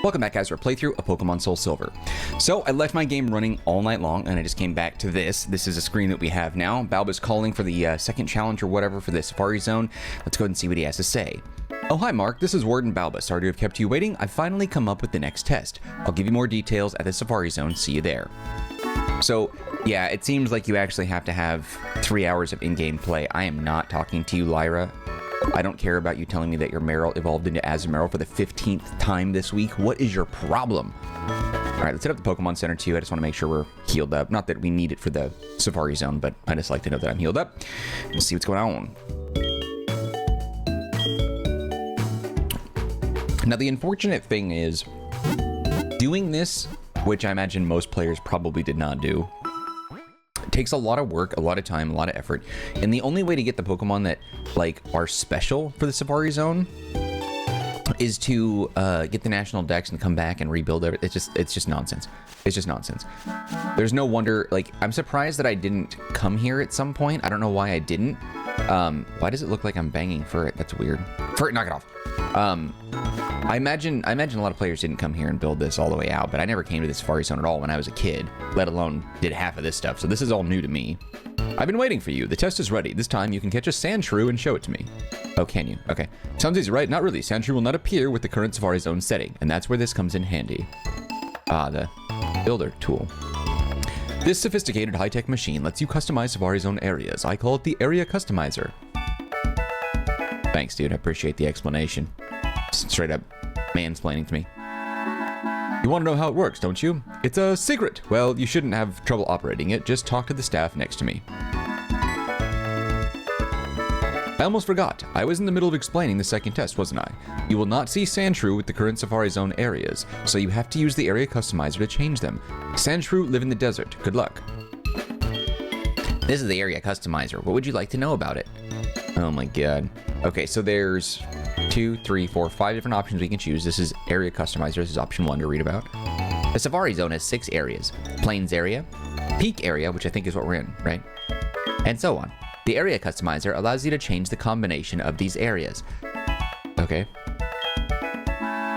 Welcome back, guys, for a playthrough of Pokemon Soul Silver. So I left my game running all night long, and I just came back to this. This is a screen that we have now. Balba's calling for the second challenge or whatever for the Safari Zone. Let's go ahead and see what he has to say. Oh, hi, Mark. This is Warden Balba. Sorry to have kept you waiting. I've finally come up with the next test. I'll give you more details at the Safari Zone. See you there. So, yeah, it seems like you actually have to have 3 hours of in-game play. I am not talking to you, Lyra. I don't care about you telling me that your Marill evolved into Azumarill for the 15th time this week. What is your problem? All right, let's hit up the Pokemon Center too. I just want to make sure we're healed up. Not that we need it for the Safari Zone, but I just like to know that I'm healed up. Let's see what's going on. Now, the unfortunate thing is doing this, which I imagine most players probably did not do, takes a lot of work, a lot of time, a lot of effort, and the only way to get the Pokemon that like are special for the Safari Zone is to get the national dex and come back and rebuild it. It's just nonsense. It's just nonsense. There's no wonder. Like, I'm surprised that I didn't come here at some point. I don't know why I didn't. Why does it look like I'm banging Furret? That's weird. Furret, knock it off. I imagine a lot of players didn't come here and build this all the way out, but I never came to the Safari Zone at all when I was a kid, let alone did half of this stuff, so this is all new to me. I've been waiting for you. The test is ready. This time you can catch a Sandshrew and show it to me. Oh, can you? Okay. Sounds easy, right? Not really. Sandshrew will not appear with the current Safari Zone setting, and that's where this comes in handy. Ah, the builder tool. This sophisticated high-tech machine lets you customize Safari Zone areas. I call it the Area Customizer. Thanks, dude. I appreciate the explanation. Straight up mansplaining to me. You want to know how it works, don't you? It's a secret. Well, you shouldn't have trouble operating it. Just talk to the staff next to me. I almost forgot. I was in the middle of explaining the second test, wasn't I? You will not see Sandshrew with the current Safari Zone areas, so you have to use the Area Customizer to change them. Sandshrew live in the desert. Good luck. This is the Area Customizer. What would you like to know about it? Oh my god. Okay, so there's 2, 3, 4, 5 different options we can choose. This is Area Customizer. This is option 1 to read about. The Safari Zone has 6 areas. Plains area, Peak area, which I think is what we're in, right? And so on. The Area Customizer allows you to change the combination of these areas. Okay.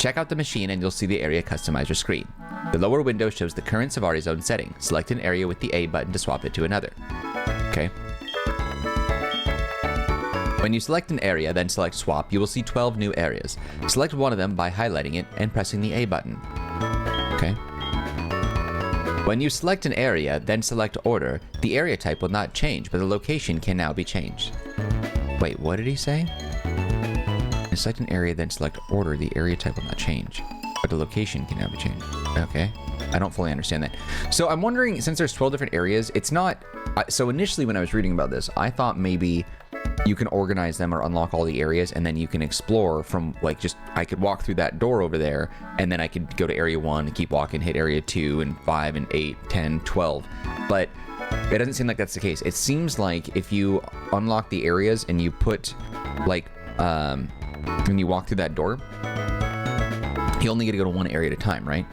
Check out the machine and you'll see the Area Customizer screen. The lower window shows the current Safari Zone setting. Select an area with the A button to swap it to another. Okay. When you select an area, then select Swap, you will see 12 new areas. Select one of them by highlighting it and pressing the A button. Okay. When you select an area, then select Order, the area type will not change, but the location can now be changed. Wait, what did he say? Select an area, then select Order, the area type will not change, but the location can now be changed. Okay. I don't fully understand that. So I'm wondering, since there's 12 different areas, it's not... So initially when I was reading about this, I thought maybe you can organize them or unlock all the areas and then you can explore from, like, just, I could walk through that door over there and then I could go to area 1 and keep walking, hit area 2 and 5 and 8, 10, 12. But it doesn't seem like that's the case. It seems like if you unlock the areas and you put, like, when you walk through that door, you only get to go to one area at a time, right?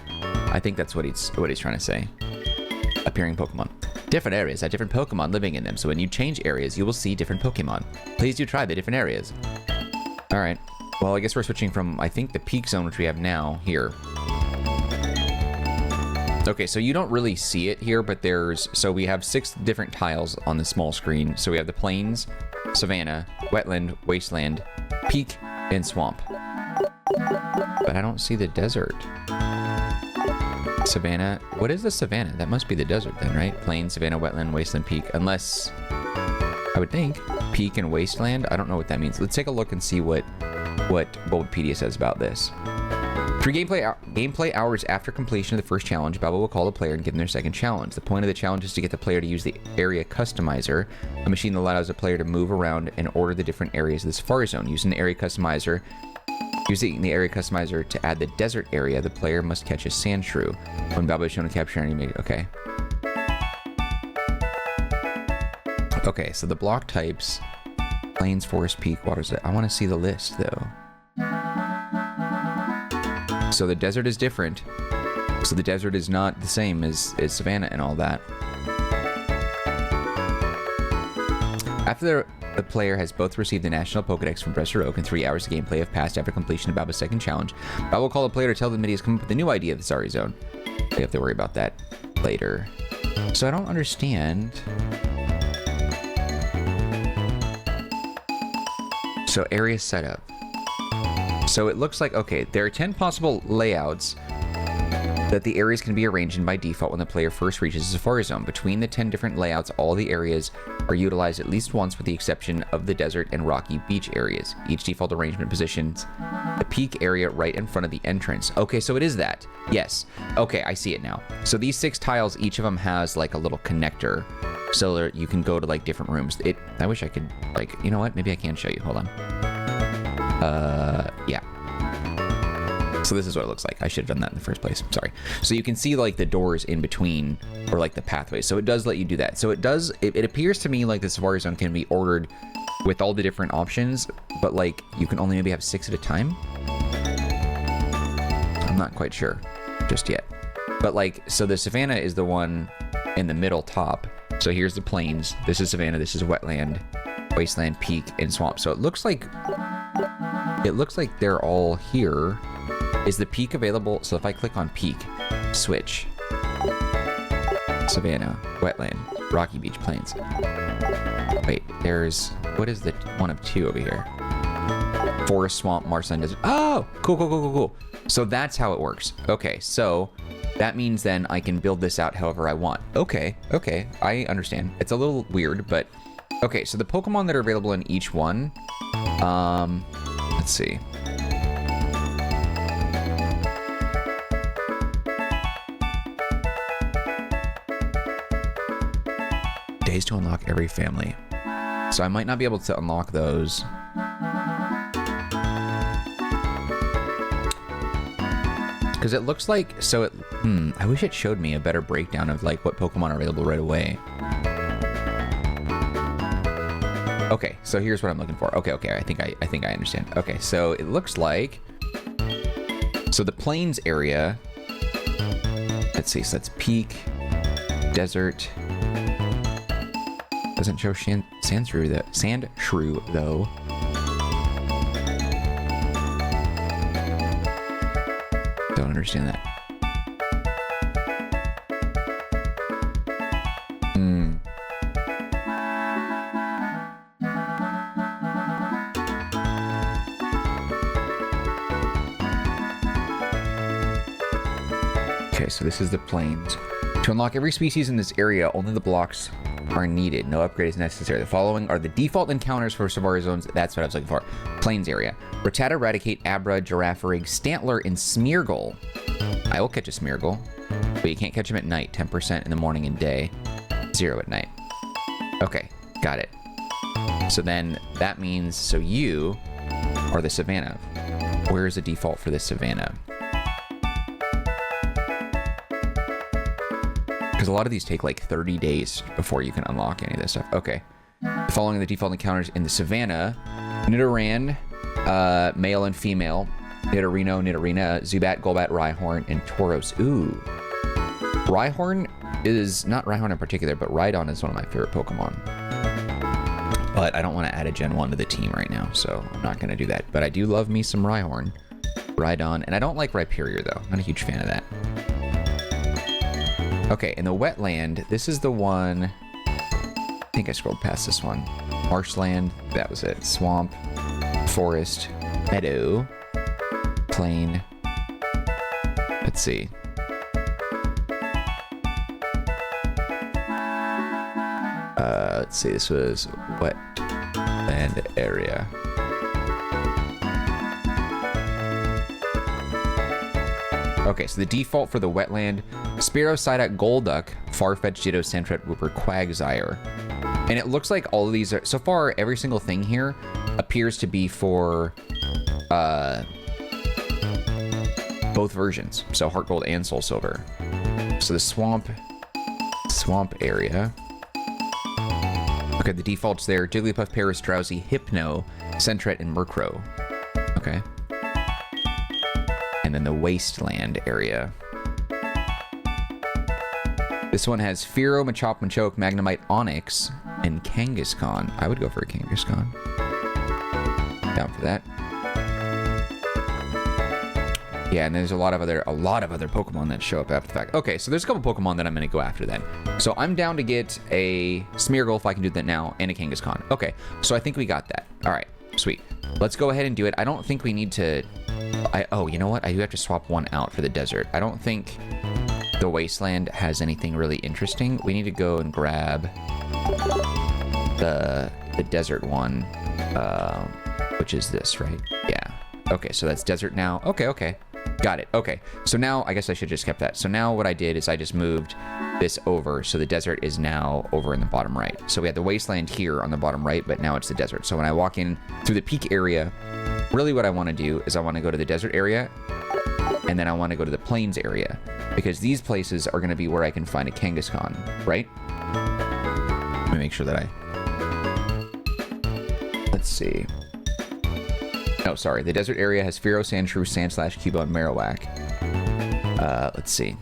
I think that's what he's trying to say. Appearing Pokemon. Different areas have different Pokemon living in them, so when you change areas, you will see different Pokemon. Please do try the different areas. Alright, well, I guess we're switching from, I think, the Peak Zone, which we have now, here. Okay, so you don't really see it here, but so we have 6 different tiles on the small screen. So we have the Plains, Savanna, Wetland, Wasteland, Peak, and Swamp. But I don't see the desert. Savanna. What is the Savanna? That must be the desert then, right? Plain, Savanna, Wetland, Wasteland, Peak. Unless, I would think, Peak and Wasteland. I don't know what that means. Let's take a look and see what Bulbapedia says about this. 3 gameplay hours after completion of the first challenge, Balba will call the player and give them their second challenge. The point of the challenge is to get the player to use the Area Customizer, a machine that allows the player to move around and order the different areas of the Safari Zone. Using the Area Customizer to add the desert area, the player must catch a Sandshrew. When Balba is shown to capture any... Okay. Okay, so the block types... Plains, Forest, Peak, Waters... I want to see the list, though. So the desert is different. So the desert is not the same as Savanna and all that. After The player has both received the National Pokedex from Professor Oak and 3 hours of gameplay have passed after completion of Baba's second challenge. Baba will call the player to tell them that he has come up with a new idea of the Sorry Zone. We have to worry about that later. So I don't understand. So area setup. So it looks like, okay, there are 10 possible layouts that the areas can be arranged in by default when the player first reaches the Safari Zone. Between the 10 different layouts, all the areas are utilized at least once with the exception of the desert and rocky beach areas. Each default arrangement positions the peak area right in front of the entrance. Okay, so it is that. Yes. Okay, I see it now. So these 6 tiles, each of them has like a little connector so that you can go to like different rooms. I wish I could, like, you know what? Maybe I can show you. Hold on. Yeah. So this is what it looks like. I should have done that in the first place. Sorry. So you can see like the doors in between or like the pathways. So it does let you do that. So it appears to me like the Safari Zone can be ordered with all the different options, but like you can only maybe have 6 at a time. I'm not quite sure just yet. But like, so the Savannah is the one in the middle top. So here's the plains. This is Savannah. This is wetland, wasteland, peak, and swamp. So it looks like they're all here. Is the peak available? So if I click on peak, switch, Savannah, wetland, rocky beach, plains. Wait, what is the 1 of 2 over here? Forest, swamp, marshland, desert. Oh, cool. So that's how it works. Okay, so that means then I can build this out however I want. Okay, I understand. It's a little weird, but okay, so the Pokemon that are available in each one, let's see. Days to unlock every family. So I might not be able to unlock those. Because it looks like, so it, I wish it showed me a better breakdown of like what Pokemon are available right away. Okay, so here's what I'm looking for. Okay, I think I understand. Okay, so it looks like, so the plains area, let's see, so that's peak, desert. Doesn't show Sandshrew though. Don't understand that. Okay, so this is the plains. To unlock every species in this area, only the blocks are needed. No upgrade is necessary. The following are the default encounters for Safari Zones. That's what I was looking for. Plains area. Rattata, Raticate, Abra, Girafarig, Stantler, and Smeargle. I will catch a Smeargle, but you can't catch him at night. 10% in the morning and day. 0 at night. Okay, got it. So then that means, so you are the Savannah. Where is the default for the Savannah? Because a lot of these take like 30 days before you can unlock any of this stuff. Okay. Following the default encounters in the Savannah, Nidoran, male and female, Nidorino, Zubat, Golbat, Rhyhorn, and Tauros. Ooh. Rhyhorn is, not Rhyhorn in particular, but Rhydon is one of my favorite Pokemon. But I don't want to add a Gen 1 to the team right now, so I'm not going to do that. But I do love me some Rhyhorn, Rhydon, and I don't like Rhyperior though. I'm not a huge fan of that. Okay, in the wetland, this is the one, I think I scrolled past this one. Marshland, that was it. Swamp, forest, meadow, plain. Let's see. Let's see, this was wetland area. Okay, so the default for the wetland, Spearow, Psyduck, Golduck, Farfetch'd, Ditto, Sandshrew, Wooper, Quagsire. And it looks like all of these are, so far, every single thing here appears to be for both versions. So HeartGold and SoulSilver. So the swamp area. Okay, the default's there. Jigglypuff, Paris, Drowsy, Hypno, Sentret, and Murkrow. Okay. And then the wasteland area. This one has Fearow, Machop, Machoke, Magnemite, Onix, and and Kangaskhan. I would go for a Kangaskhan. Down for that. Yeah, and there's a lot of other Pokemon that show up after the fact. Okay, so there's a couple Pokemon that I'm going to go after then. So I'm down to get a Smeargle if I can do that now, and a Kangaskhan. Okay, so I think we got that. All right, sweet. Let's go ahead and do it. I don't think we need to... Oh, you know what? I do have to swap one out for the desert. I don't think the Wasteland has anything really interesting. We need to go and grab the desert one, which is this, right? Yeah. Okay, so that's desert now. Okay. Got it. Okay, so now I guess I should have just kept that. So now what I did is I just moved this over. So the desert is now over in the bottom right. So we had the wasteland here on the bottom right, but now it's the desert. So when I walk in through the peak area, really what I want to do is I want to go to the desert area, and then I want to go to the plains area, because these places are going to be where I can find a Kangaskhan, right? Let me make sure that let's see. Oh, sorry. The desert area has Fearow, Sandshrew, Sandslash, Cubo, and Marowak. Let's see.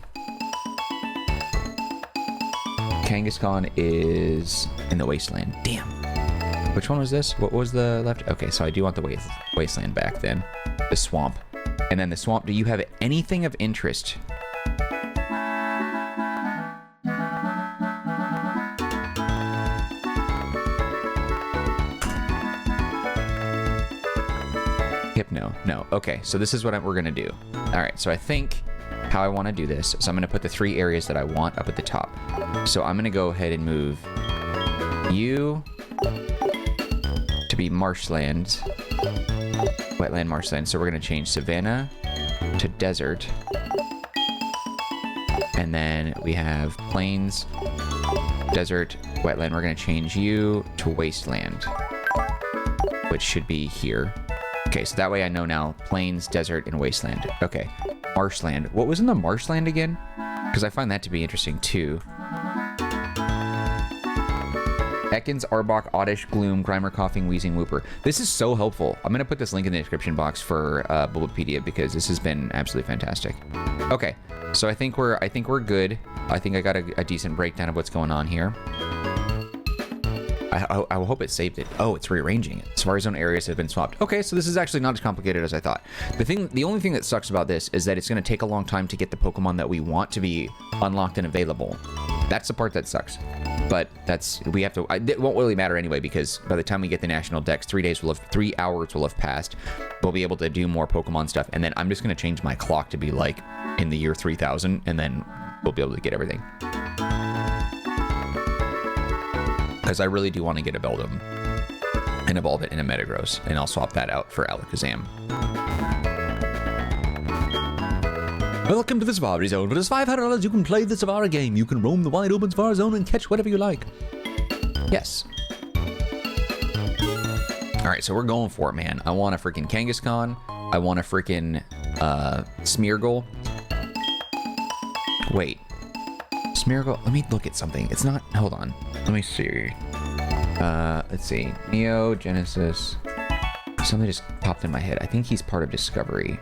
Kangaskhan is in the wasteland. Damn. Which one was this? What was the left? Okay, so I do want the wasteland back then. The swamp. And then the swamp. Do you have anything of interest? Hypno. No. Okay, so this is what we're going to do. All right, so I think how I want to do this is I'm going to put the 3 areas that I want up at the top. So I'm going to go ahead and move you to be marshland, wetland, marshland. So we're going to change savanna to desert. And then we have plains, desert, wetland. We're going to change you to wasteland, which should be here. Okay, so that way I know now plains, desert, and wasteland. Okay, marshland. What was in the marshland again? Because I find that to be interesting too. Ekans, Arbok, Oddish, Gloom, Grimer, Coughing, Wheezing, Whooper. This is so helpful. I'm going to put this link in the description box for Bulbapedia, because this has been absolutely fantastic. Okay, so I think we're good. I think I got a decent breakdown of what's going on here. I hope it saved it. Oh, it's rearranging it. Safari Zone areas have been swapped. Okay, so this is actually not as complicated as I thought. The only thing that sucks about this is that it's going to take a long time to get the Pokemon that we want to be unlocked and available. That's the part that sucks. But it won't really matter anyway, because by the time we get the national dex, 3 hours will have passed. We'll be able to do more Pokemon stuff, and then I'm just going to change my clock to be like in the year 3000, and then we'll be able to get everything. Because I really do want to get a Beldum and evolve it in a Metagross, and I'll swap that out for Alakazam. Welcome to the Safari Zone. For just $500, you can play the Safari game. You can roam the wide open Safari Zone and catch whatever you like. Yes. Alright, so we're going for it, man. I want a freaking Kangaskhan. I want a freaking Smeargle. Wait. Smeargle, let me look at something. It's not, hold on. Let me see. Let's see. Neo, Genesis. Something just popped in my head. I think he's part of Discovery.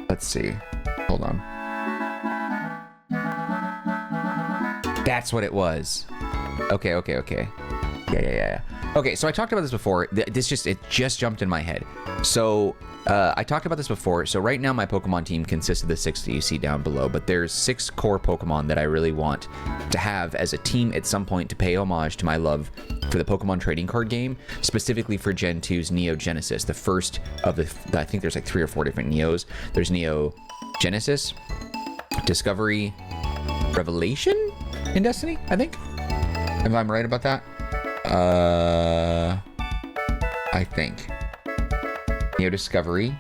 Let's see. Hold on. That's what it was. Okay. Yeah. Okay, so I talked about this before. It just jumped in my head. So I talked about this before. So right now my Pokemon team consists of the 6 that you see down below, but there's 6 core Pokemon that I really want to have as a team at some point to pay homage to my love for the Pokemon trading card game, specifically for Gen 2's Neo Genesis, the first of I think there's like 3 or 4 different Neos. There's Neo Genesis, Discovery, Revelation in Destiny, I think. If I'm right about that. I think. Neo Discovery,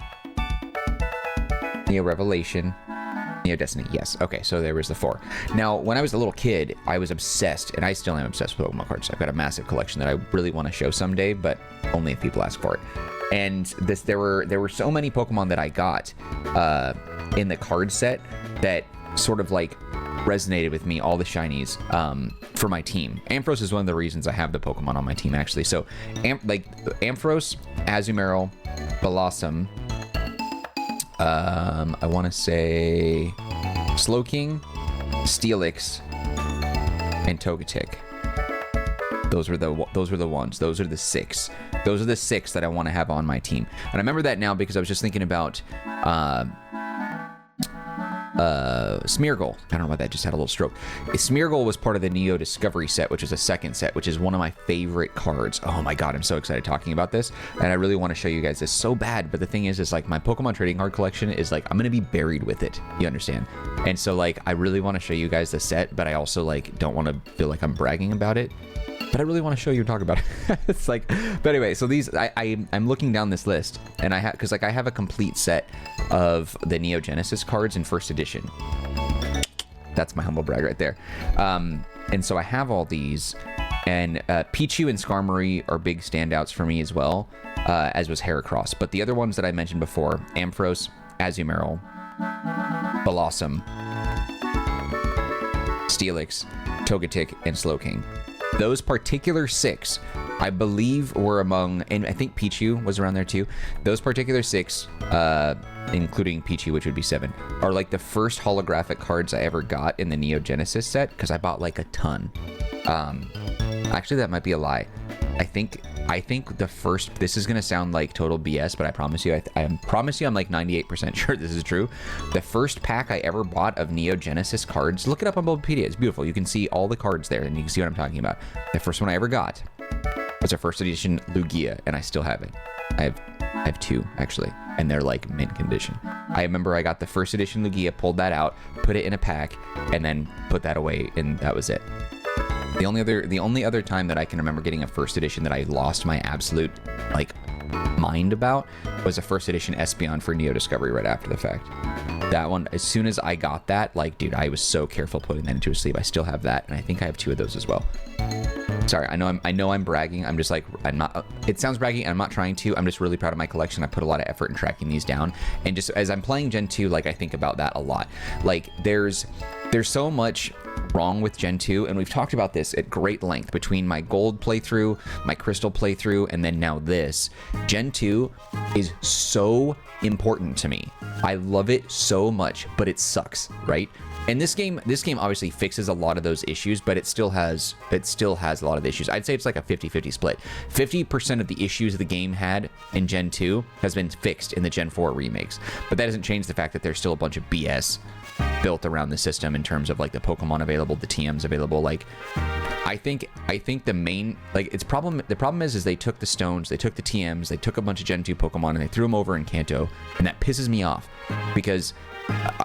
Neo Revelation, Neo Destiny. Yes. Okay, so there was the 4. Now, when I was a little kid, I was obsessed, and I still am obsessed with Pokemon cards. I've got a massive collection that I really want to show someday, but only if people ask for it. And there were so many Pokemon that I got in the card set that sort of like resonated with me, all the shinies for my team. Ampharos is one of the reasons I have the Pokemon on my team, actually. So Ampharos, Azumarill, Blossom, I want to say Slowking, Steelix, and Togetic. Those are the ones. Those are the 6. Those are the 6 that I want to have on my team. And I remember that now because I was just thinking about Smeargle. I don't know why that just had a little stroke. Smeargle was part of the Neo Discovery set, which is a second set, which is one of my favorite cards. Oh my god, I'm so excited talking about this, and I really want to show you guys this so bad. But the thing is like my Pokemon trading card collection is like I'm gonna be buried with it. You understand? And so like I really want to show you guys the set, but I also like don't want to feel like I'm bragging about it. But I really want to show you and talk about it. It's like, but anyway, so these, I'm looking down this list, and I have, because like I have a complete set of the Neo Genesis cards in first edition. That's my humble brag right there. And so I have all these, and Pichu and Skarmory are big standouts for me as well, as was Heracross. But the other ones that I mentioned before, Ampharos, Azumarill, Blossom, Steelix, Togetic, and Slowking. Those particular 6, I believe, were among, and I think Pichu was around there too. Those particular 6, including Pichu, which would be 7, are like the first holographic cards I ever got in the Neo Genesis set, because I bought like a ton. Actually, that might be a lie. I think the first, this is gonna sound like total BS, but I promise you, I promise you I'm like 98% sure this is true. The first pack I ever bought of Neo Genesis cards, look it up on Bulbapedia, it's beautiful. You can see all the cards there and you can see what I'm talking about. The first one I ever got was a first edition Lugia, and I still have it. I have 2 actually, and they're like mint condition. I remember I got the first edition Lugia, pulled that out, put it in a pack, and then put that away, and that was it. The only other time that I can remember getting a first edition that I lost my absolute like mind about was a first edition Espeon for Neo Discovery right after the fact. That one, as soon as I got that, like dude, I was so careful putting that into a sleeve. I still have that, and I think I have 2 of those as well. Sorry, I know I'm bragging. I'm just like, I'm not, it sounds braggy, and I'm not trying to. I'm just really proud of my collection. I put a lot of effort in tracking these down, and just as I'm playing Gen 2, like I think about that a lot. Like there's so much wrong with Gen 2, and we've talked about this at great length between my Gold playthrough, my Crystal playthrough, and then now this. Gen 2 is so important to me. I love it so much, but it sucks, right? And this game obviously fixes a lot of those issues, but it still has a lot of issues. I'd say it's like a 50-50 split. 50% of the issues the game had in Gen 2 has been fixed in the Gen 4 remakes, but that doesn't change the fact that there's still a bunch of BS built around the system in terms of like the Pokemon available, the TMs available. Like I think the main, like the problem is they took the stones, they took the TMs, they took a bunch of Gen 2 Pokemon and they threw them over in Kanto, and that pisses me off because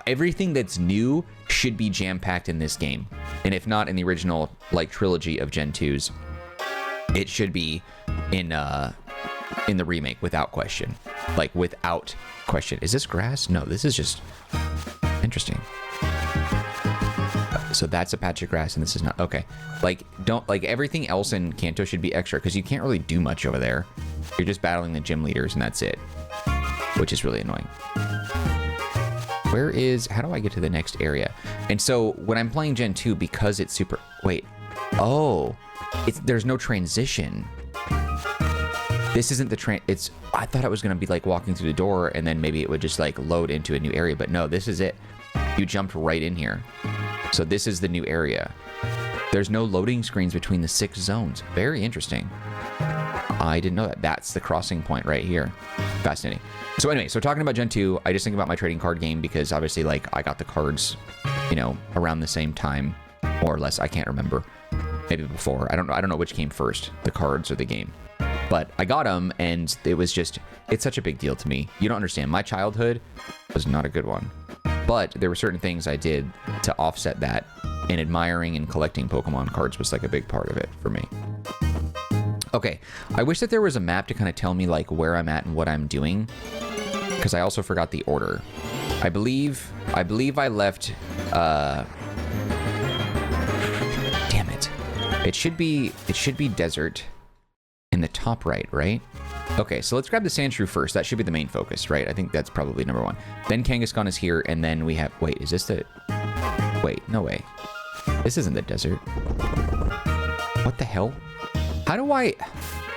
everything that's new should be jam-packed in this game, and if not in the original like trilogy of Gen 2s, it should be in the remake without question. Like without question. Is this grass? No, this is just interesting. So that's a patch of grass and this is not. Okay. Like don't, like everything else in Kanto should be extra because you can't really do much over there. You're just battling the gym leaders and that's it, which is really annoying. Where is, how do I get to the next area? And so when I'm playing Gen 2, because it's super, wait, oh, there's no transition. This isn't the I thought it was gonna be like walking through the door and then maybe it would just like load into a new area, but no, this is it. You jumped right in here. So this is the new area. There's no loading screens between the 6 zones. Very interesting. I didn't know that. That's the crossing point right here. Fascinating. So anyway, so talking about Gen 2, I just think about my trading card game because obviously like I got the cards, you know, around the same time, more or less. I can't remember. Maybe before. I don't know which came first, the cards or the game. But I got them and it was just, it's such a big deal to me. You don't understand. My childhood was not a good one. But there were certain things I did to offset that, and admiring and collecting Pokemon cards was like a big part of it for me. Okay, I wish that there was a map to kind of tell me like where I'm at and what I'm doing, because I also forgot the order. I believe I left, damn it. It should be desert in the top right? Okay, so let's grab the Sandshrew first. That should be the main focus, right? I think that's probably number 1. Then Kangaskhan is here, and then we have, wait, is this the, wait, no way. This isn't the desert. What the hell? How do I,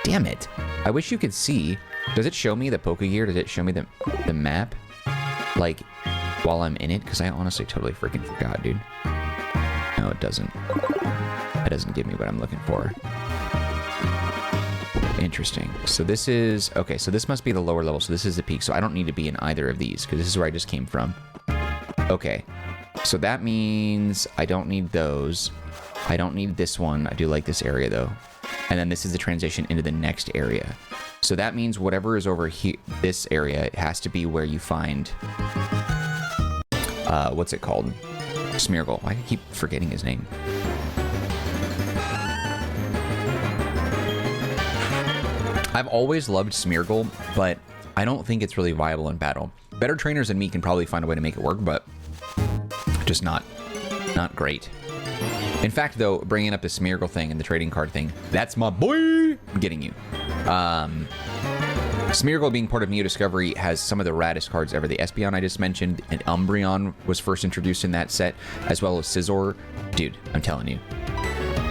damn it. I wish you could see. Does it show me the Pokegear? Does it show me the map? Like, while I'm in it? Because I honestly totally freaking forgot, dude. No, it doesn't. It doesn't give me what I'm looking for. Interesting. So this is... Okay, so this must be the lower level. So this is the peak. So I don't need to be in either of these because this is where I just came from. Okay. So that means I don't need those. I don't need this one. I do like this area, though. And then this is the transition into the next area. So that means whatever is over here, this area, it has to be where you find... what's it called? Smeargle. I keep forgetting his name. I've always loved Smeargle, but I don't think it's really viable in battle. Better trainers than me can probably find a way to make it work, but just not great. In fact, though, bringing up the Smeargle thing and the trading card thing, that's my boy! I'm getting you. Smeargle, being part of Neo Discovery, has some of the raddest cards ever. The Espeon I just mentioned, and Umbreon was first introduced in that set, as well as Scizor. Dude, I'm telling you.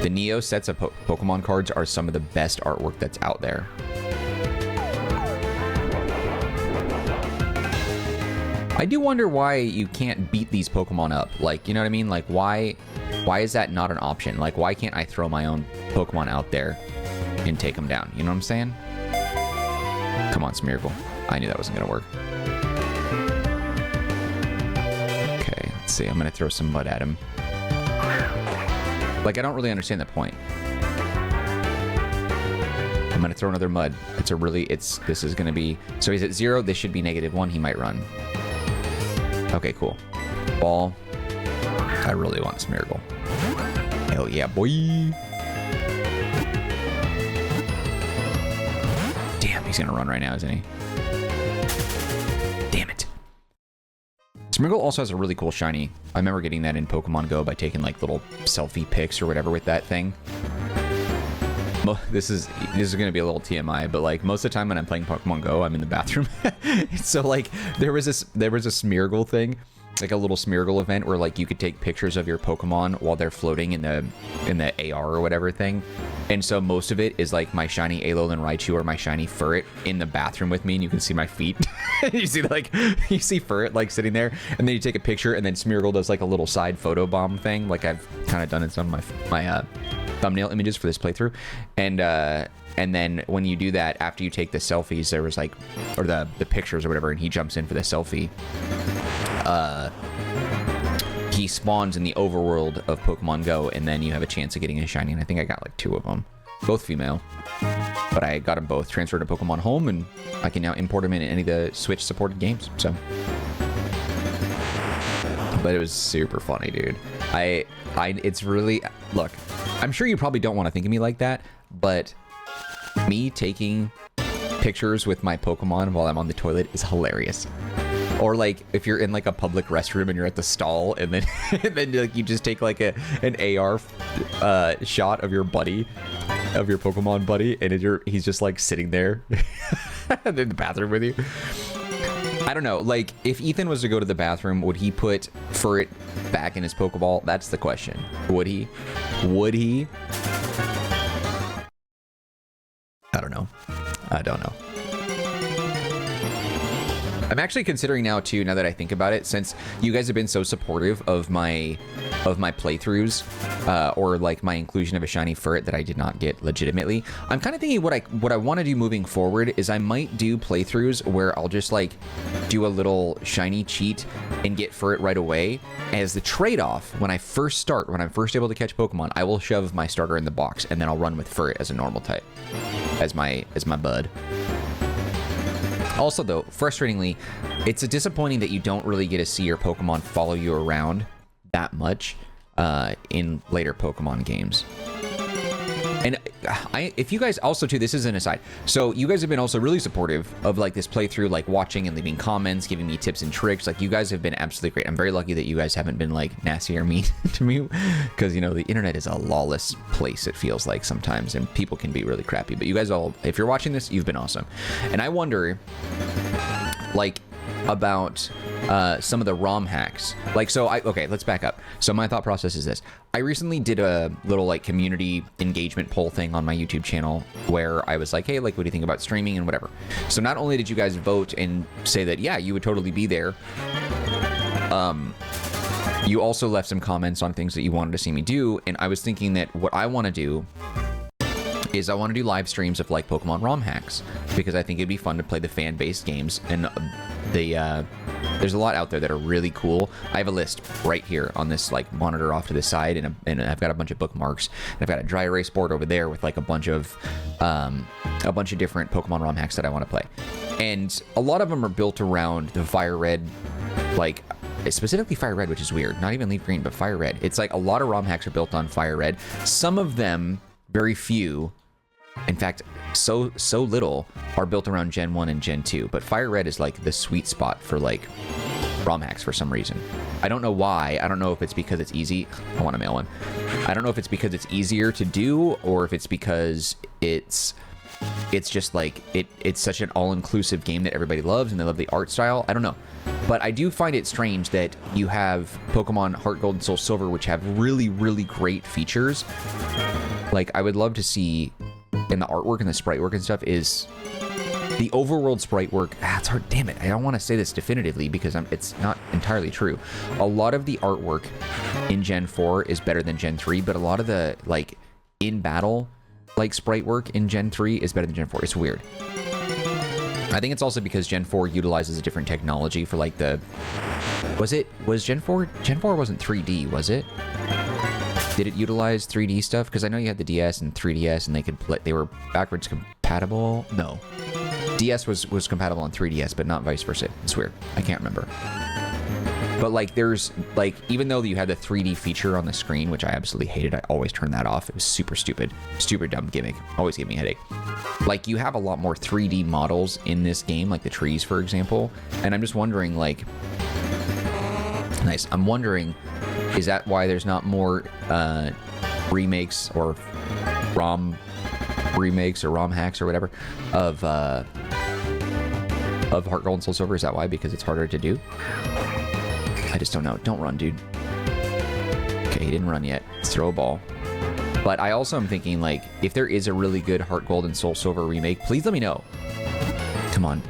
The Neo sets of Pokemon cards are some of the best artwork that's out there. I do wonder why you can't beat these Pokemon up. Like, you know what I mean? Like, why is that not an option? Like, why can't I throw my own Pokemon out there and take them down? You know what I'm saying? Come on, Smeargle. I knew that wasn't going to work. Okay, let's see. I'm going to throw some mud at him. Like, I don't really understand the point. I'm going to throw another mud. This is going to be... So he's at 0. This should be -1. He might run. Okay, cool. Ball. I really want Smeargle. Hell yeah, boy. Damn, he's going to run right now, isn't he? Damn it. Smeargle also has a really cool shiny. I remember getting that in Pokemon Go by taking like little selfie pics or whatever with that thing. This is going to be a little TMI, but like most of the time when I'm playing Pokemon Go, I'm in the bathroom. So like there was a Smeargle thing, like a little Smeargle event where like you could take pictures of your Pokemon while they're floating in the AR or whatever thing. And so most of it is like my shiny Alolan Raichu or my shiny Furret in the bathroom with me, and you can see my feet. You see Furret like sitting there, and then you take a picture, and then Smeargle does like a little side photo bomb thing, like I've kind of done in some of my thumbnail images for this playthrough. And then when you do that, after you take the selfies, there was like, or the pictures or whatever, and he jumps in for the selfie. He spawns in the overworld of Pokemon Go, and then you have a chance of getting a shiny, and I think I got like 2 of them. Both female. But I got them both transferred to Pokemon Home, and I can now import them in any of the Switch supported games, so. But it was super funny, dude. It's really, look, I'm sure you probably don't want to think of me like that, but me taking pictures with my Pokemon while I'm on the toilet is hilarious. Or like if you're in like a public restroom and you're at the stall, and then like you just take like an AR shot of your buddy, of your Pokemon buddy, and he's just like sitting there in the bathroom with you. I don't know, like if Ethan was to go to the bathroom, would he put Furret back in his Pokeball? That's the question. Would he? I don't know. I'm actually considering now too, now that I think about it, since you guys have been so supportive of my playthroughs, or like my inclusion of a shiny Furret that I did not get legitimately, I'm kind of thinking what I want to do moving forward is I might do playthroughs where I'll just like do a little shiny cheat and get Furret right away. As the trade-off, when I'm first able to catch Pokemon, I will shove my starter in the box, and then I'll run with Furret as a normal type, as my bud. Also, though, frustratingly, it's disappointing that you don't really get to see your Pokemon follow you around that much in later Pokemon games. And if you guys also, too, this is an aside. So you guys have been also really supportive of like this playthrough, like watching and leaving comments, giving me tips and tricks. Like you guys have been absolutely great. I'm very lucky that you guys haven't been like nasty or mean to me, because, you know, the internet is a lawless place, it feels like sometimes, and people can be really crappy. But you guys all, if you're watching this, you've been awesome. And I wonder, like, about some of the ROM hacks. Like, so okay, let's back up. So my thought process is this. I recently did a little like community engagement poll thing on my YouTube channel where I was like, hey, like, what do you think about streaming and whatever. So not only did you guys vote and say that, yeah, you would totally be there, you also left some comments on things that you wanted to see me do. And I was thinking that what I want to do is I want to do live streams of like Pokemon ROM hacks, because I think it'd be fun to play the fan-based games, and there's a lot out there that are really cool. I have a list right here on this like monitor off to the side, and I've got a bunch of bookmarks. I've got a dry erase board over there with like a bunch of different Pokemon ROM hacks that I want to play, and a lot of them are built around the Fire Red, like specifically Fire Red, which is weird. Not even Leaf Green, but Fire Red. It's like a lot of ROM hacks are built on Fire Red. Some of them, very few, in fact, so little, are built around Gen 1 and Gen 2. But Fire Red is like the sweet spot for like ROM hacks for some reason. I don't know why. I don't know if it's because it's easy. I want to mail one. I don't know if it's because it's easier to do, or if it's because it's just like it's such an all-inclusive game that everybody loves and they love the art style. I don't know. But I do find it strange that you have Pokemon HeartGold and SoulSilver, which have really, really great features. Like, I would love to see in the artwork and the sprite work and stuff is the overworld sprite work. It's hard. Damn it. I don't want to say this definitively because it's not entirely true. A lot of the artwork in Gen 4 is better than Gen 3, but a lot of the like in battle like sprite work in Gen 3 is better than Gen 4. It's weird. I think it's also because Gen 4 utilizes a different technology for like the... Was Gen 4? Gen 4 wasn't 3D, was it? Did it utilize 3D stuff? Because I know you had the DS and 3DS and they were backwards compatible. No. DS was compatible on 3DS, but not vice versa. It's weird. I can't remember. But like there's like, even though you had the 3D feature on the screen, which I absolutely hated, I always turned that off. It was super stupid, dumb gimmick. Always gave me a headache. Like you have a lot more 3D models in this game, like the trees, for example. And I'm just wondering like, nice. I'm wondering, is that why there's not more remakes or ROM remakes or ROM hacks or whatever of HeartGold and SoulSilver? Is that why? Because it's harder to do? I just don't know. Don't run, dude. Okay, he didn't run yet. Let's throw a ball. But I also am thinking, like, if there is a really good HeartGold and SoulSilver remake, please let me know. Come on.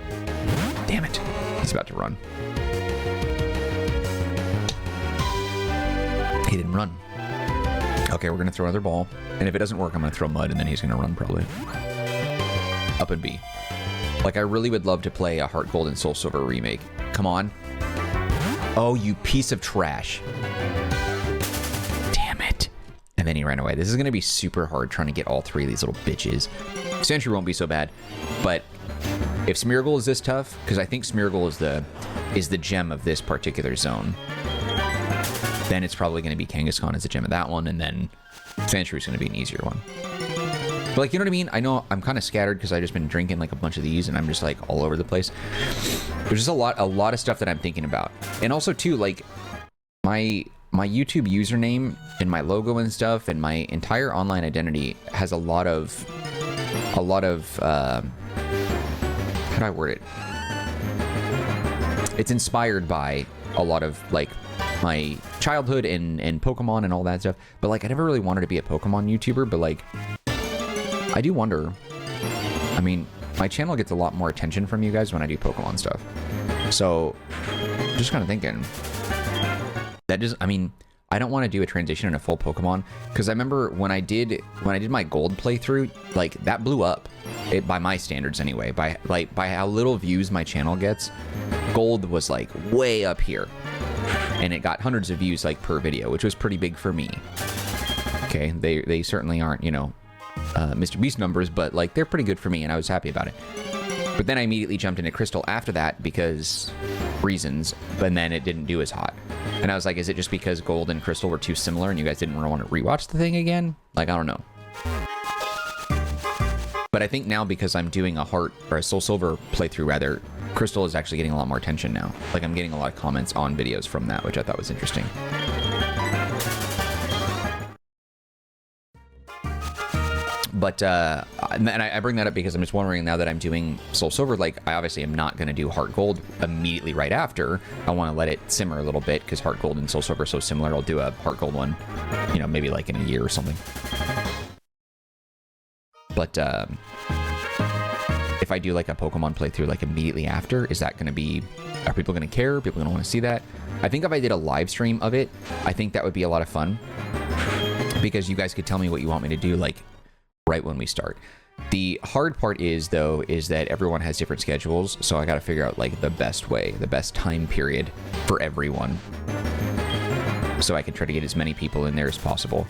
Damn it. He's about to run. He didn't run. Okay, we're going to throw another ball. And if it doesn't work, I'm going to throw mud, and then he's going to run, probably. Up and B. Like, I really would love to play a HeartGold and SoulSilver remake. Come on. Oh, you piece of trash. Damn it. And then he ran away. This is going to be super hard trying to get all three of these little bitches. Sentry won't be so bad. But if Smeargle is this tough, because I think Smeargle is the gem of this particular zone, then it's probably going to be Kangaskhan as the gem of that one, and then Sentry is going to be an easier one. But like, you know what I mean? I know I'm kind of scattered because I've just been drinking like a bunch of these and I'm just like all over the place. There's just a lot of stuff that I'm thinking about. And also too, like my YouTube username and my logo and stuff and my entire online identity has a lot of how do I word it? It's inspired by a lot of like my childhood and Pokemon and all that stuff. But like, I never really wanted to be a Pokemon YouTuber, but like, I do wonder, I mean, my channel gets a lot more attention from you guys when I do Pokemon stuff. So, just kind of thinking, that just, I mean, I don't want to do a transition in a full Pokemon, because I remember when I did my Gold playthrough, like, that blew up, by my standards anyway, by how little views my channel gets. Gold was, like, way up here, and it got hundreds of views, like, per video, which was pretty big for me. Okay, they certainly aren't, you know, Mr. Beast numbers, but like they're pretty good for me and I was happy about it. But then I immediately jumped into Crystal after that because reasons, but then it didn't do as hot. And I was like, is it just because Gold and Crystal were too similar and you guys didn't want to rewatch the thing again? Like, I don't know. But I think now because I'm doing a SoulSilver playthrough rather, Crystal is actually getting a lot more attention now. Like I'm getting a lot of comments on videos from that, which I thought was interesting. But, and I bring that up because I'm just wondering now that I'm doing SoulSilver, like, I obviously am not going to do HeartGold immediately right after. I want to let it simmer a little bit because HeartGold and SoulSilver are so similar. I'll do a HeartGold one, you know, maybe like in a year or something. But, if I do like a Pokemon playthrough like immediately after, is that going to be, are people going to care? Are people going to want to see that? I think if I did a live stream of it, I think that would be a lot of fun because you guys could tell me what you want me to do, like, right when we start. The hard part is, though, is that everyone has different schedules, so I got to figure out like the best way, the best time period for everyone, so I can try to get as many people in there as possible.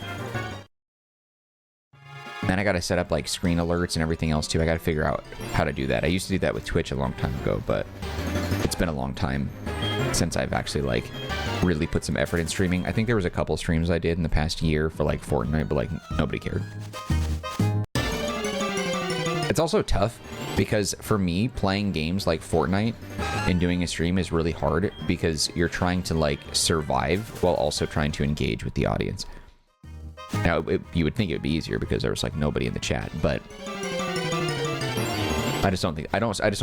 Then I got to set up like screen alerts and everything else too. I got to figure out how to do that. I used to do that with Twitch a long time ago, but it's been a long time since I've actually like really put some effort in streaming. I think there was a couple streams I did in the past year for like Fortnite, but like nobody cared. It's also tough because for me, playing games like Fortnite and doing a stream is really hard because you're trying to like survive while also trying to engage with the audience. Now, you would think it would be easier because there was like nobody in the chat, but I just don't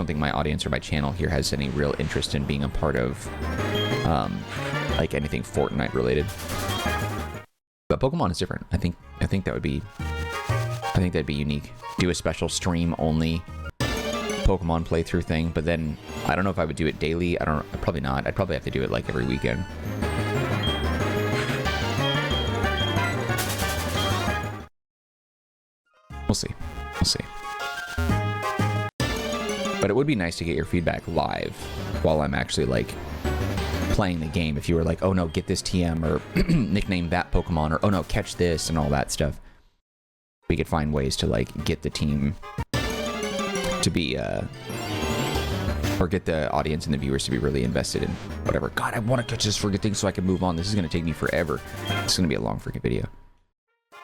think my audience or my channel here has any real interest in being a part of like anything Fortnite related. But Pokemon is different. I think that'd be unique. Do a special stream only Pokemon playthrough thing, but then I don't know if I would do it daily. Probably not. I'd probably have to do it like every weekend. We'll see. We'll see. But it would be nice to get your feedback live while I'm actually like playing the game. If you were like, oh no, get this TM, or nickname that Pokemon, or oh no, catch this, and all that stuff. We could find ways to like get the team to be or get the audience and the viewers to be really invested in whatever. God, I want to catch this freaking thing so I can move on. This is going to take me forever. It's going to be a long freaking video.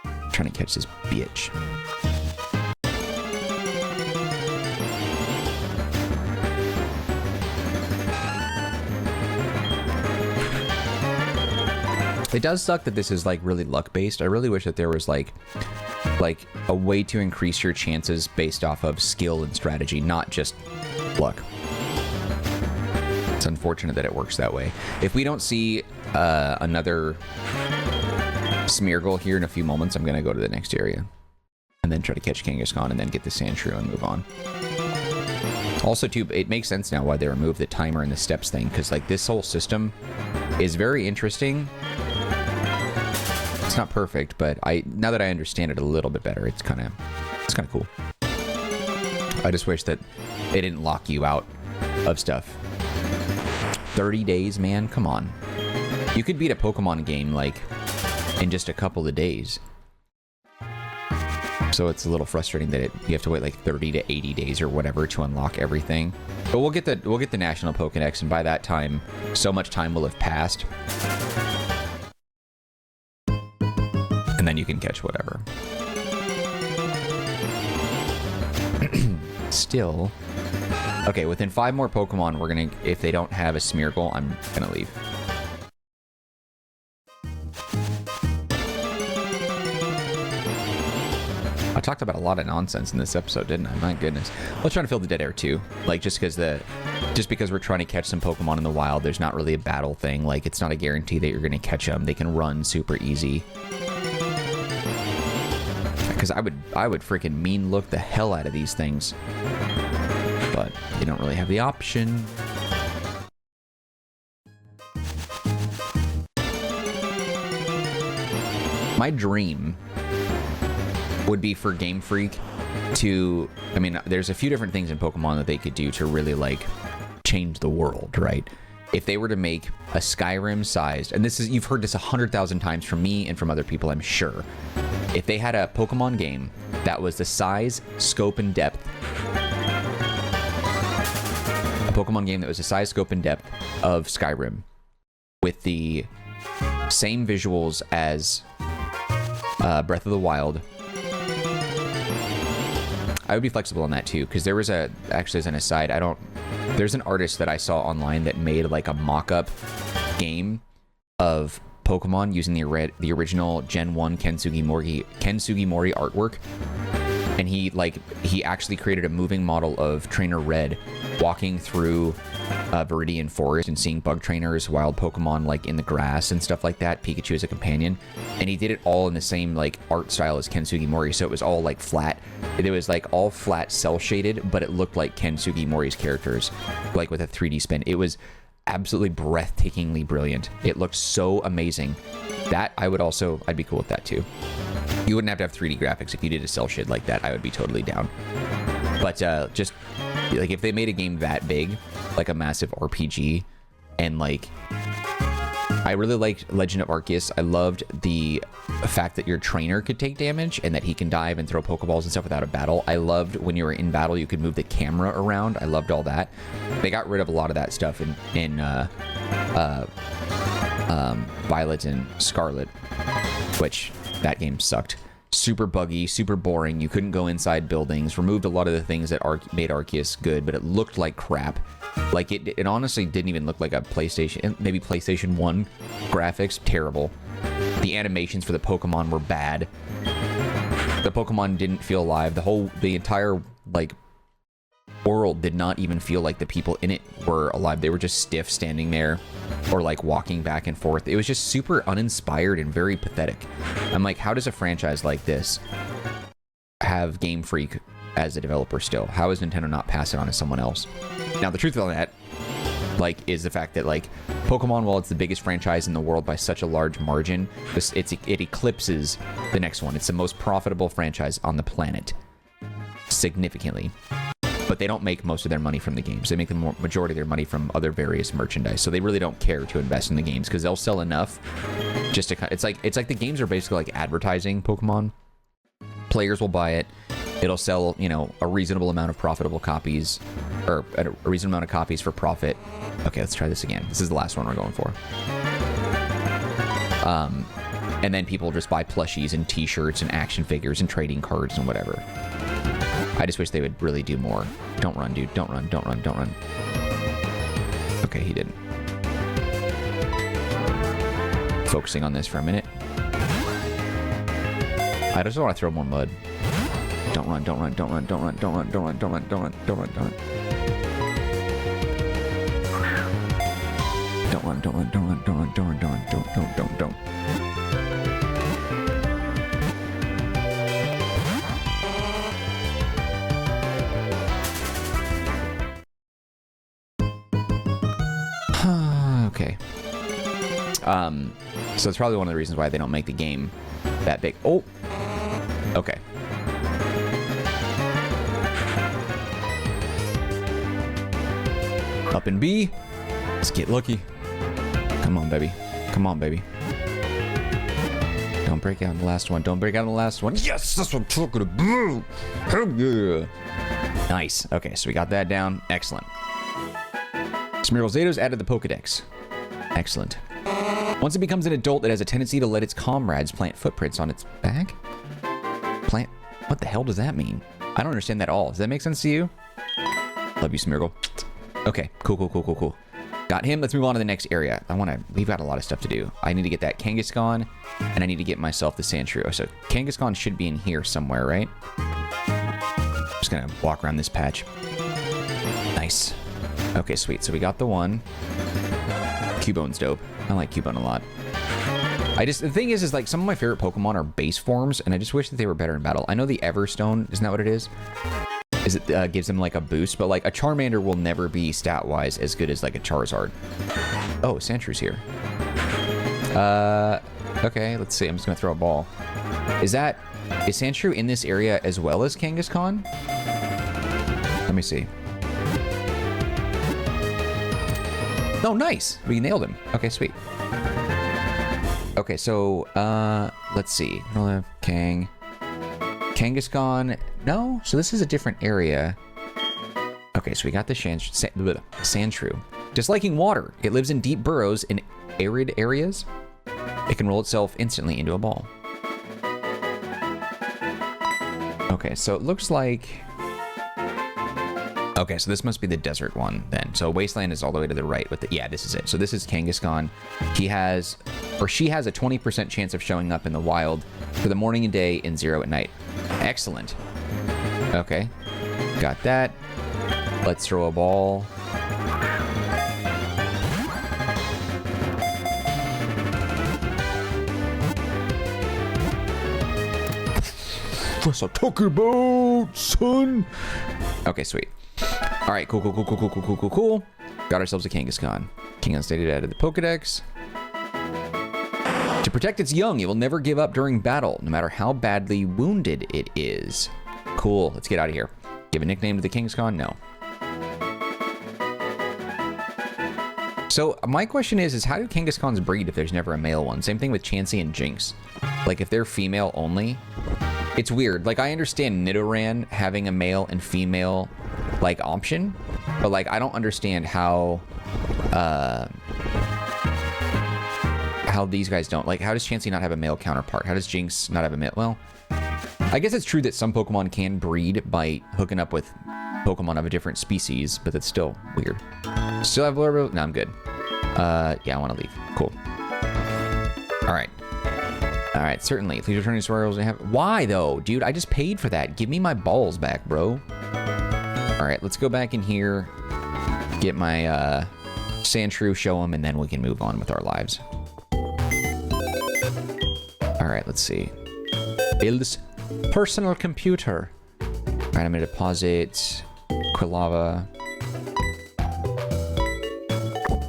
I'm trying to catch this bitch. It does suck that this is like really luck based. I really wish that there was like a way to increase your chances based off of skill and strategy, not just luck. It's unfortunate that it works that way. If we don't see another Smeargle here in a few moments, I'm going to go to the next area and then try to catch Kangaskhan and then get the Sandshrew and move on. Also, too, it makes sense now why they removed the timer and the steps thing, because like this whole system is very interesting. It's not perfect, but now that I understand it a little bit better, it's kind of cool. I just wish that they didn't lock you out of stuff. 30 days, man, come on. You could beat a Pokemon game like in just a couple of days. So it's a little frustrating that you have to wait like 30 to 80 days or whatever to unlock everything. But we'll get the National Pokédex, and by that time, so much time will have passed. And then you can catch whatever. Still. Okay, within 5 more Pokemon, we're gonna, if they don't have a Smeargle, I'm gonna leave. I talked about a lot of nonsense in this episode, didn't I? My goodness. I was trying to fill the dead air too. Like, just because we're trying to catch some Pokemon in the wild, there's not really a battle thing. Like, it's not a guarantee that you're gonna catch them. They can run super easy. Because I would freaking mean look the hell out of these things. But they don't really have the option. My dream would be for Game Freak to, I mean, there's a few different things in Pokemon that they could do to really like change the world, right? If they were to make a Skyrim sized, and this is, you've heard this 100,000 times from me and from other people, I'm sure. If they had a Pokemon game that was the size, scope, and depth, a Pokemon game that was the size, scope, and depth of Skyrim, with the same visuals as Breath of the Wild, I would be flexible on that too, because there was actually as an aside, there's an artist that I saw online that made like a mock-up game of Pokemon using the original Gen 1 Ken Sugimori artwork, and he actually created a moving model of Trainer Red walking through Viridian Forest and seeing bug trainers, wild Pokemon like in the grass and stuff like that, Pikachu as a companion, and he did it all in the same like art style as Ken Sugimori, so it was all like flat. It was like all flat cell shaded, but it looked like Ken Sugimori's characters, like with a 3D spin. It was absolutely breathtakingly brilliant. It looked so amazing. That I'd be cool with that too. You wouldn't have to have 3D graphics if you did a cell shit like that. I would be totally down. But just like if they made a game that big, like a massive RPG, and like I really liked Legend of Arceus. I loved the fact that your trainer could take damage and that he can dive and throw Pokeballs and stuff without a battle. I loved when you were in battle, you could move the camera around. I loved all that. They got rid of a lot of that stuff in Violet and Scarlet, which that game sucked. Super buggy, super boring. You couldn't go inside buildings. Removed a lot of the things that made Arceus good, but it looked like crap. Like it honestly didn't even look like a PlayStation, maybe PlayStation 1 graphics. Terrible. The animations for the Pokemon were bad. The Pokemon didn't feel alive. The entire like world did not even feel like the people in it were alive. They were just stiff standing there or like walking back and forth. It was just super uninspired and very pathetic. I'm like, how does a franchise like this have Game Freak as a developer still? How is Nintendo not pass it on to someone else? Now, the truth of that, like, is the fact that, like, Pokemon, while it's the biggest franchise in the world by such a large margin, it eclipses the next one. It's the most profitable franchise on the planet. Significantly. But they don't make most of their money from the games. They make the majority of their money from other various merchandise. So they really don't care to invest in the games because they'll sell enough just to... It's like the games are basically like advertising Pokemon. Players will buy it. It'll sell, you know, a reasonable amount of profitable copies, or a reasonable amount of copies for profit. Okay, let's try this again. This is the last one we're going for. And then people just buy plushies and t-shirts and action figures and trading cards and whatever. I just wish they would really do more. Don't run, dude. Don't run, don't run, don't run. Okay, he didn't. Focusing on this for a minute. I just want to throw more mud. Don't run, don't run, don't run, don't run, don't run, don't run, don't run, don't run, don't run, don't run. Don't run, don't run, don't run, don't run, don't run, don't run, don't. Okay. So it's probably one of the reasons why they don't make the game that big. Oh. Okay. Up in B. Let's get lucky. Come on, baby. Come on, baby. Don't break out in the last one. Don't break out in the last one. Yes, that's what I'm talking about. Hell yeah. Nice. Okay, so we got that down. Excellent. Smeargle Zato's added the Pokedex. Excellent. Once it becomes an adult, it has a tendency to let its comrades plant footprints on its back. Plant? What the hell does that mean? I don't understand that at all. Does that make sense to you? Love you, Smeargle. Okay, cool. Got him. Let's move on to the next area. We've got a lot of stuff to do. I need to get that Kangaskhan, and I need to get myself the Sandshrew. So Kangaskhan should be in here somewhere, right? Just gonna walk around this patch. Nice. Okay, sweet. So we got the one. Cubone's dope. I like Cubone a lot. The thing is like some of my favorite Pokemon are base forms, and I just wish that they were better in battle. I know the Everstone, isn't that what it is? It gives them like a boost, but like a Charmander will never be stat-wise as good as like a Charizard. Oh, Sandshrew's here. Okay, let's see. I'm just gonna throw a ball. Is Sandshrew in this area as well as Kangaskhan? Let me see. Oh, nice. We nailed him. Okay, sweet. Okay, so let's see. Kangaskhan. No, so this is a different area. Okay, so we got the Sandshrew. Disliking water, it lives in deep burrows in arid areas. It can roll itself instantly into a ball. Okay, so it looks like... Okay, so this must be the desert one then. So Wasteland is all the way to the right with the... Yeah, this is it. So this is Kangaskhan. She has a 20% chance of showing up in the wild for the morning and day and 0 at night. Excellent. Okay, got that. Let's throw a ball. What's I talking about, son? Okay, sweet. All right, cool. Got Got ourselves a Kangaskhan. Kangaskhan stated added the Pokedex. To protect its young, it will never give up during battle, no matter how badly wounded it is. Cool. Let's get out of here. Give a nickname to the Kangaskhan? No. So my question is how do Kangaskhan's breed if there's never a male one? Same thing with Chansey and Jinx. Like if they're female only, it's weird. Like I understand Nidoran having a male and female like option, but like I don't understand how these guys don't. Like how does Chansey not have a male counterpart? How does Jinx not have a male? Well, I guess it's true that some Pokemon can breed by hooking up with Pokemon of a different species, but that's still weird. Still have Blurbo? No, I'm good. Yeah, I want to leave. Cool. All right. All right, certainly. Please return to Swirls. Why, though? Dude, I just paid for that. Give me my balls back, bro. All right, let's go back in here, get my Sandshrew, show him, and then we can move on with our lives. All right, let's see. Build's personal computer. All right, I'm going to deposit Quilava.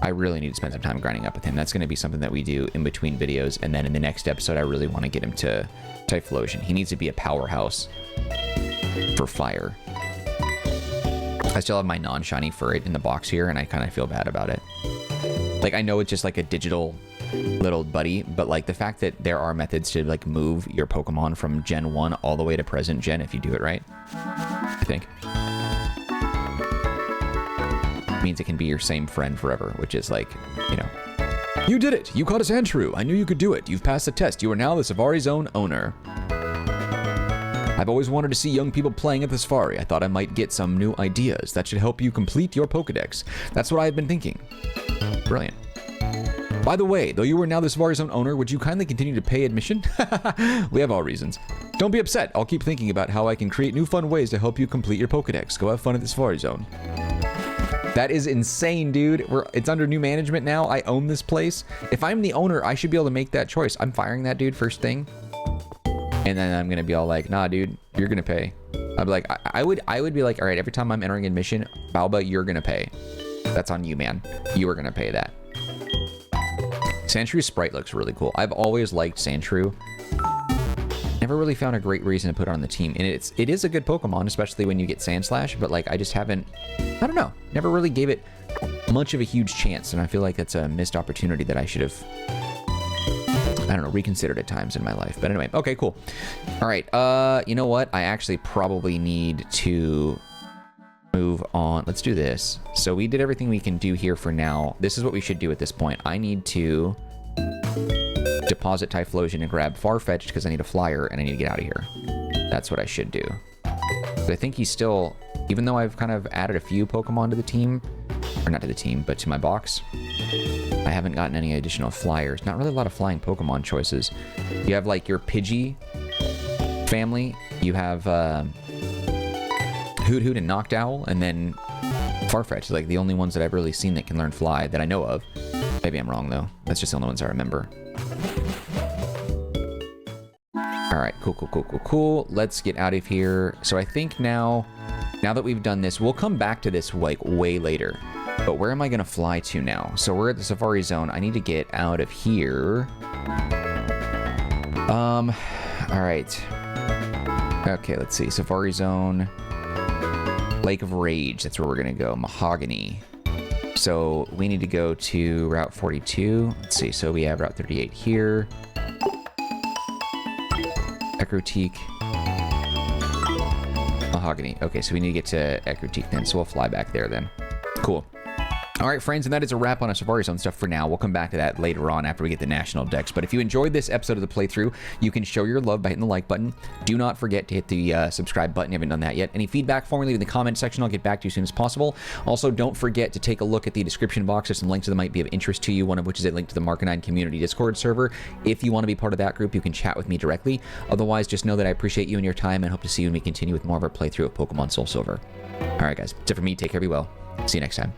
I really need to spend some time grinding up with him. That's going to be something that we do in between videos. And then in the next episode, I really want to get him to Typhlosion. He needs to be a powerhouse for fire. I still have my non-shiny Furret in the box here, and I kind of feel bad about it. Like, I know it's just like a digital little buddy, but like the fact that there are methods to like move your Pokemon from Gen 1 all the way to present Gen if you do it right, I think. Means it can be your same friend forever, which is like, you know. You did it! You caught a Sandshrew! I knew you could do it! You've passed the test! You are now the Safari Zone owner. I've always wanted to see young people playing at the Safari. I thought I might get some new ideas that should help you complete your Pokedex. That's what I've been thinking. Brilliant. By the way, though you are now the Safari Zone owner, would you kindly continue to pay admission? We have all reasons. Don't be upset. I'll keep thinking about how I can create new fun ways to help you complete your Pokedex. Go have fun at the Safari Zone. That is insane, dude. It's under new management now. I own this place. If I'm the owner, I should be able to make that choice. I'm firing that dude first thing. And then I'm going to be all like, nah, dude, you're going to pay. I'd be like, I would be like, all right, every time I'm entering admission, Balba, you're going to pay. That's on you, man. You are going to pay that. Sandshrew sprite looks really cool. I've always liked Sandshrew. Never really found a great reason to put it on the team. And it is a good Pokemon, especially when you get Sandslash, but like I just haven't, I don't know, never really gave it much of a huge chance. And I feel like that's a missed opportunity that I should have, I don't know, reconsidered at times in my life. But anyway, okay, cool. All right, you know what? I actually probably need to move on. Let's do this. So we did everything we can do here for now. This is what we should do at this point. I need to deposit Typhlosion and grab Farfetch'd because I need a flyer and I need to get out of here. That's what I should do. But I think he's still, even though I've kind of added a few Pokemon to the team, or not to the team, but to my box, I haven't gotten any additional flyers. Not really a lot of flying Pokemon choices. You have like your Pidgey family. You have Hoot Hoot and Noctowl, and then Farfetch'd, like the only ones that I've really seen that can learn Fly that I know of. Maybe I'm wrong though. That's just the only ones I remember. All right, cool. Let's get out of here. So I think now that we've done this, we'll come back to this like way later. But where am I gonna fly to now? So we're at the Safari Zone. I need to get out of here. All right. Okay, let's see. Safari Zone. Lake of Rage. That's where we're gonna go. Mahogany. So we need to go to Route 42. Let's see. So we have Route 38 here. Ecruteak. Mahogany. Okay, so we need to get to Ecruteak then. So we'll fly back there then. Cool. All right, friends, and that is a wrap on our Safari Zone stuff for now. We'll come back to that later on after we get the national decks. But if you enjoyed this episode of the playthrough, you can show your love by hitting the like button. Do not forget to hit the subscribe button if you haven't done that yet. Any feedback for me, leave in the comment section. I'll get back to you as soon as possible. Also, don't forget to take a look at the description box. There's some links that might be of interest to you, one of which is a link to the Marcanine community Discord server. If you want to be part of that group, you can chat with me directly. Otherwise, just know that I appreciate you and your time and hope to see you when we continue with more of our playthrough of Pokemon Soul Silver. All right, guys, that's it for me. Take care, be well. See you next time.